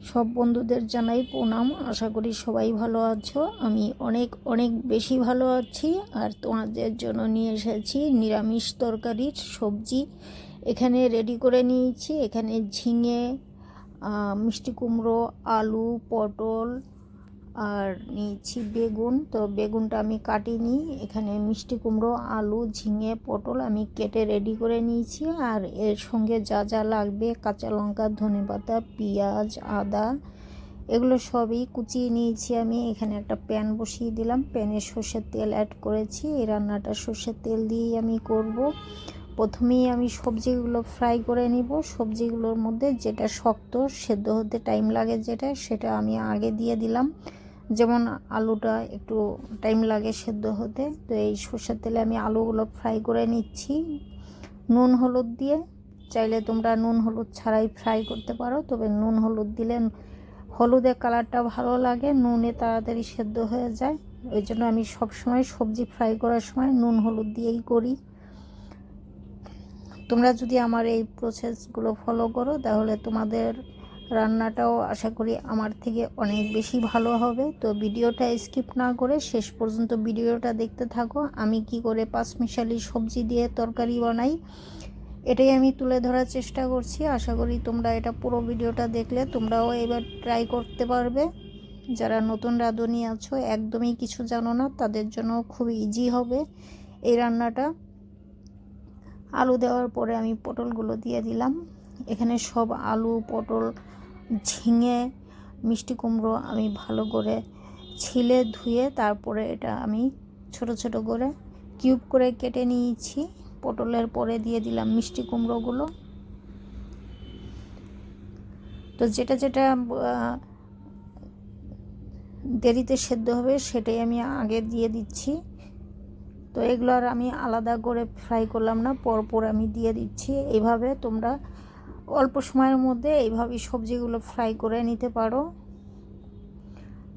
সব বন্ধুদের জানাই প্রণাম। আশা করি সবাই ভালো আছো। আমি অনেক অনেক বেশি ভালো আছি। আর তোমাদের জন্য নিয়ে এসেছি নিরামিষ তরকারির সবজি। এখানে রেডি করে নিয়েছি। এখানে ঝিঙে, মিষ্টি কুমড়ো, আলু, পটল আর নিয়েছি বেগুন। তো বেগুনটা আমি কাটিনি। এখানে মিষ্টি কুমড়ো, আলু, ঝিঙে, পটল আমি কেটে রেডি করে নিয়েছি। আর এর সঙ্গে যা যা লাগবে, কাঁচা লঙ্কা, ধনেপাতা, পেঁয়াজ, আদা, এগুলো সবই কুচিয়ে নিয়েছি আমি। এখানে একটা প্যান বসিয়ে দিলাম। প্যানে সর্ষের তেল অ্যাড করেছি। এই রান্নাটা সর্ষের তেল দিয়েই আমি করব। প্রথমেই আমি সবজিগুলো ফ্রাই করে নিব। সবজিগুলোর মধ্যে যেটা শক্ত, সেদ্ধ হতে টাইম লাগে সেটা আমি আগে দিয়ে দিলাম। যেমন আলুটা একটু টাইম লাগে সেদ্ধ হতে। তো এই সর্ষের তেলে আমি আলুগুলো ফ্রাই করে নিচ্ছি নুন হলুদ দিয়ে। চাইলে তোমরা নুন হলুদ ছাড়াই ফ্রাই করতে পারো, তবে নুন হলুদ দিলে হলুদের কালারটা ভালো লাগে, নুনে তাড়াতাড়ি সেদ্ধ হয়ে যায়। ওই জন্য আমি সবসময় সবজি ফ্রাই করার সময় নুন হলুদ দিয়েই করি। তোমরা যদি আমার এই প্রসেসগুলো ফলো করো তাহলে তোমাদের রান্নাটাও আশা করি আমার থেকে অনেক বেশি ভালো হবে। তো ভিডিওটা স্কিপ না করে শেষ পর্যন্ত ভিডিওটা দেখতে থাকো। আমি কি করে পাঁচমিশালি সবজি দিয়ে তরকারি বানাই এটাই আমি তুলে ধরার চেষ্টা করছি। আশা করি তোমরা এটা পুরো ভিডিওটা দেখলে তোমরাও এবার ট্রাই করতে পারবে। যারা নতুন রাঁধুনি আছো, একদমই কিছু জানো না, তাদের জন্য খুব ইজি হবে এই রান্নাটা। আলু দেওয়ার পরে আমি পটলগুলো দিয়ে দিলাম। এখানে সব আলু, পটল, ঝিঙে, মিষ্টি কুমড়ো আমি ভালো করে ছিলে ধুয়ে তারপরে এটা আমি ছোট ছোট করে কিউব করে কেটে নিয়েছি। পটলের পরে দিয়ে দিলাম মিষ্টি কুমড়োগুলো। তো যেটা যেটা দেরিতে সেদ্ধ হবে সেটাই আমি আগে দিয়ে দিচ্ছি। তো এগুলো আর আমি আলাদা করে ফ্রাই করলাম না, পরপর আমি দিয়ে দিচ্ছি। এইভাবে তোমরা অল্প সময়ের মধ্যে এইভাবেই সবজিগুলো ফ্রাই করে নিতে পারো।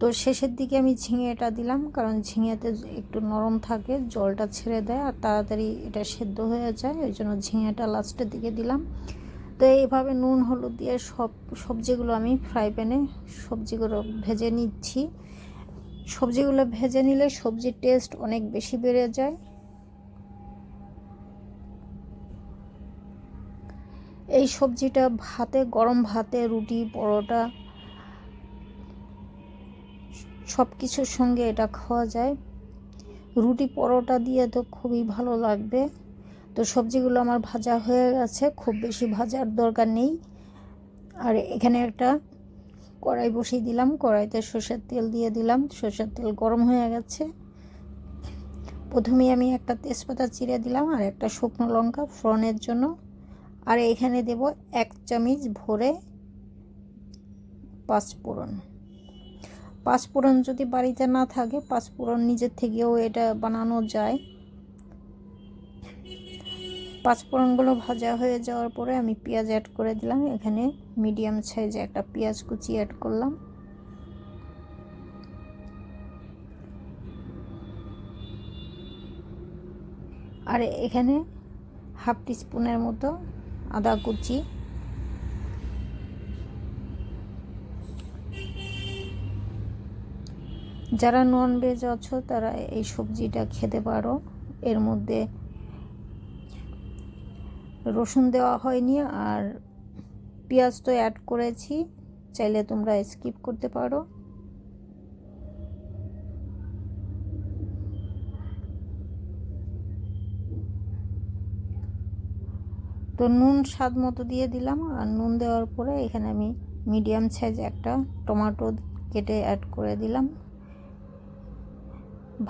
তো শেষের দিকে আমি ঝিঙেটা দিলাম, কারণ ঝিঙেতে একটু নরম থাকে, জলটা ছেড়ে দেয় আর তাড়াতাড়ি এটা সেদ্ধ হয়ে যায়। ওই জন্য ঝিঙেটা লাস্টের দিকে দিলাম। তো এইভাবে নুন হলুদ দিয়ে সব সবজিগুলো আমি ফ্রাই প্যানে সবজিগুলো ভেজে নিচ্ছি। সবজিগুলো ভেজে নিলে সবজির টেস্ট অনেক বেশি বেড়ে যায়। এই সবজিটা ভাতে, গরম ভাতে, রুটি, পরোটা সব কিছুর সঙ্গে এটা খাওয়া যায়। রুটি পরোটা দিয়ে তো খুবই ভালো লাগবে। তো সবজিগুলো আমার ভাজা হয়ে গেছে, খুব বেশি ভাজার দরকার নেই। আর এখানে একটা কড়াই বসিয়ে দিলাম। কড়াইতে সর্ষের তেল দিয়ে দিলাম। সর্ষের তেল গরম হয়ে গেছে। প্রথমেই আমি একটা তেজপাতা চিড়ে দিলাম আর একটা শুকনো লঙ্কা ফোড়নের জন্য। আর এখানে দেব 1 চামচ ভরে পাঁচফোড়ন। পাঁচফোড়ন যদি বাড়িতে না থাকে, পাঁচফোড়ন নিজের থেকেও এটা বানানো যায়। পাঁচফোড়নগুলো ভাজা হয়ে যাওয়ার পরে আমি পেঁয়াজ অ্যাড করে দিলাম। এখানে মিডিয়াম সাইজে একটা পেঁয়াজ কুচি অ্যাড করলাম। আর এখানে হাফ টিস্পুনের মতো আদা কুচি। যারা নন ভেজ আছো তারা এই সবজিটা খেতে পারো। এর মধ্যে রসুন দেওয়া হয়নি আর পেঁয়াজ তো অ্যাড করেছি, চাইলে তোমরা স্কিপ করতে পারো। তো নুন স্বাদ মতো দিয়ে দিলাম। আর নুন দেওয়ার পরে এখানে আমি মিডিয়াম সাইজ একটা টমেটো কেটে অ্যাড করে দিলাম।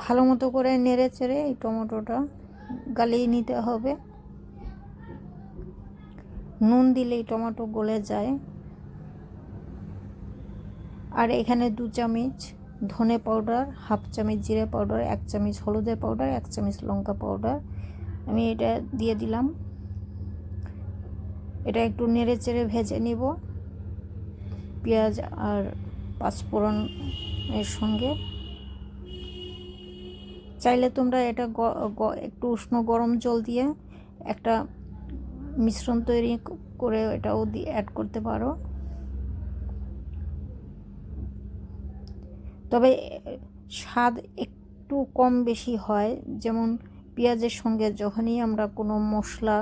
ভালো মতো করে নেড়ে চেড়ে এই টমেটোটা গালিয়ে নিতে হবে। নুন দিলেই টমেটো গলে যায়। আর এখানে 2 চামচ ধনে পাউডার, হাফ চামচ জিরে পাউডার, 1 চামচ হলুদের পাউডার, 1 চামচ লঙ্কা পাউডার আমি এটা দিয়ে দিলাম। এটা একটু নেড়ে চেড়ে ভেজে নিব পেঁয়াজ আর পাঁচফোড়নের সঙ্গে। চাইলে তোমরা এটা একটু উষ্ণ গরম জল দিয়ে একটা মিশ্রণ তৈরি করে এটাও দিয়ে অ্যাড করতে পারো। তবে স্বাদ একটু কম বেশি হয়। যেমন পেঁয়াজের সঙ্গে যখনই আমরা কোনো মশলা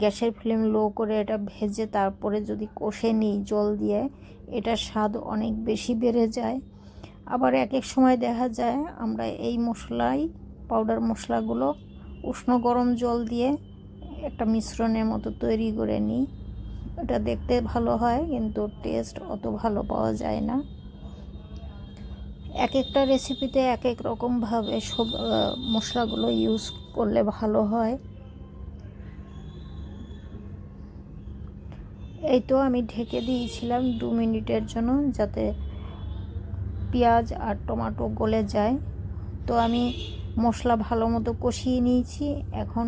গ্যাসের ফ্লেম লো করে এটা ভেজে তারপরে যদি কষে নিই জল দিয়ে, এটার স্বাদ অনেক বেশি বেড়ে যায়। আবার এক এক সময় দেখা যায় আমরা এই পাউডার মশলাগুলো উষ্ণ গরম জল দিয়ে একটা মিশ্রণের মতো তৈরি করে নিই। এটা দেখতে ভালো হয় কিন্তু টেস্ট অত ভালো পাওয়া যায় না। এক একটা রেসিপিতে এক এক রকমভাবে সব মশলাগুলো ইউজ করলে ভালো হয়। এই তো আমি ঢেকে দিয়েছিলাম 2 মিনিটের জন্য, যাতে পেঁয়াজ আর টমেটো গলে যায়। তো আমি মশলা ভালো মতো কষিয়ে নিয়েছি। এখন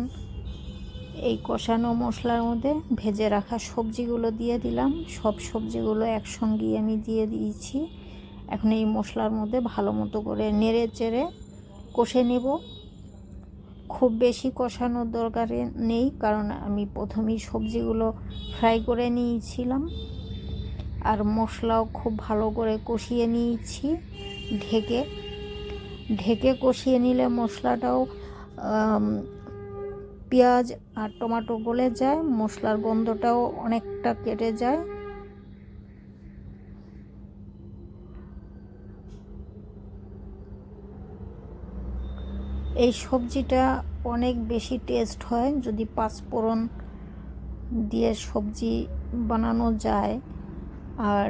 এই কষানো মশলার মধ্যে ভেজে রাখা সবজিগুলো দিয়ে দিলাম। সব সবজিগুলো একসঙ্গেই আমি দিয়ে দিয়েছি। এখন এই মশলার মধ্যে ভালো মতো করে নেড়ে চেড়ে কষে নেব। খুব বেশি কষানোর দরকার নেই, কারণ আমি প্রথমেই সবজিগুলো ফ্রাই করে নিয়েছিলাম আর মশলাও খুব ভালো করে কষিয়ে নিয়েছি। ঢেকে ঢেকে কষিয়ে নিলে মশলাটাও পেঁয়াজ আর টমেটো গলে যায়, মশলার গন্ধটাও অনেকটা কেটে যায়। এই সবজিটা অনেক বেশি টেস্ট হয় যদি পাঁচফোড়ন দিয়ে সবজি বানানো যায়, আর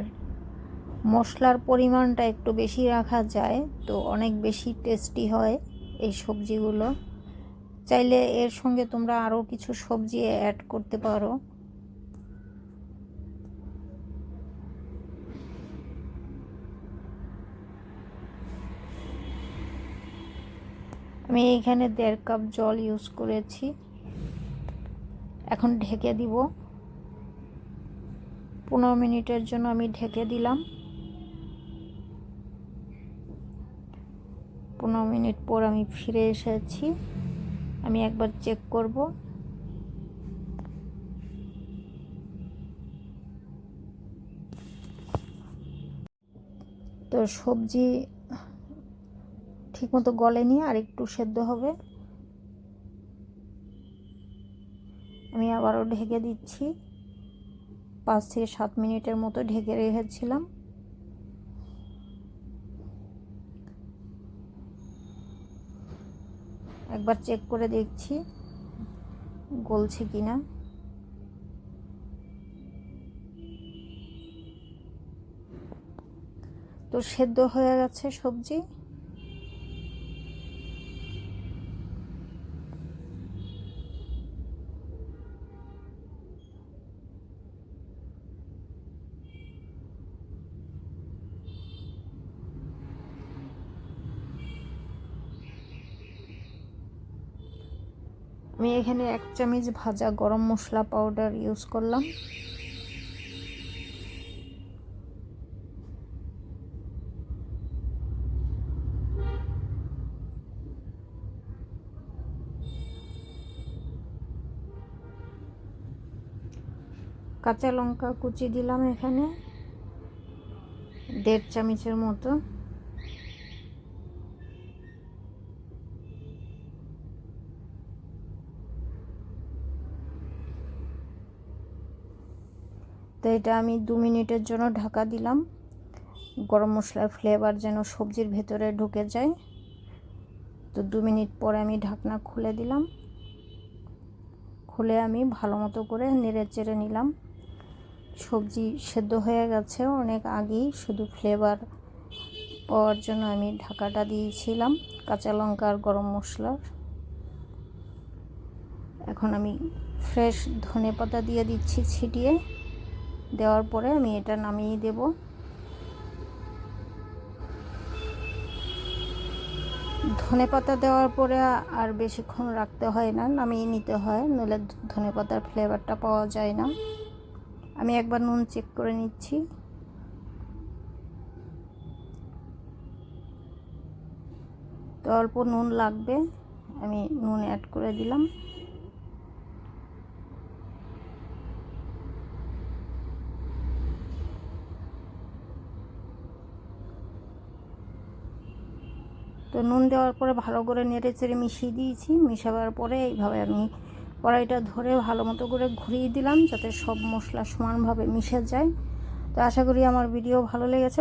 মশলার পরিমাণটা একটু বেশি রাখা যায় তো অনেক বেশি টেস্টি হয় এই সবজিগুলো। চাইলে এর সঙ্গে তোমরা আরও কিছু সবজি অ্যাড করতে পারো। আমি এখানে 1.5 কাপ জল ইউজ করেছি। এখন ঢেকে দিব। 15 মিনিটের জন্য আমি ঢেকে দিলাম। 15 মিনিট পর আমি ফিরে এসেছি। আমি একবার চেক করব। তো সবজি ঠিকমতো গলেনি, আর একটু সেদ্ধ হবে। আমি আবারও ঢেকে দিচ্ছি। 5 থেকে 7 মিনিটের মতো ঢেকে রেখেছিলাম। একবার চেক করে দেখছি গলছে কিনা। তো সেদ্ধ হয়ে গেছে সবজি। আমি এখানে 1 চামচ ভাজা গরম মশলা পাউডার ইউজ করলাম। কাঁচা লঙ্কা কুচি দিলাম এখানে 1.5 চামচের মতো। তো এটা আমি 2 মিনিটের জন্য ঢাকা দিলাম, গরম মশলার ফ্লেভার যেন সবজির ভেতরে ঢুকে যায়। তো 2 মিনিট পরে আমি ঢাকনা খুলে দিলাম। খুলে আমি ভালো মতো করে নেড়ে চেড়ে নিলাম। সবজি সেদ্ধ হয়ে গেছে অনেক আগেই, শুধু ফ্লেভার পাওয়ার জন্য আমি ঢাকাটা দিয়েছিলাম কাঁচা লঙ্কা আর গরম মশলার। এখন আমি ফ্রেশ ধনেপাতা দিয়ে দিচ্ছি ছিটিয়ে। দেওয়ার পরে আমি এটা নামিয়ে দেব। ধনেপাতা দেওয়ার পরে আর বেশিক্ষণ রাখতে হয় না, নামিয়ে নিতে হয়, নইলে ধনেপাতার ফ্লেভারটা পাওয়া যায় না। আমি একবার নুন চেক করে নিচ্ছি। তো অল্প নুন লাগবে, আমি নুন অ্যাড করে দিলাম। তো নুন দেওয়ার পরে ভালো করে নেড়ে চেড়ে মিশিয়ে দিয়েছি। মিশাবার পরে এইভাবে আমি কড়াইটা ধরে ভালো মতো করে ঘুরিয়ে দিলাম যাতে সব মশলা সমানভাবে মিশে যায়। তো আশা করি আমার ভিডিও ভালো লেগেছে।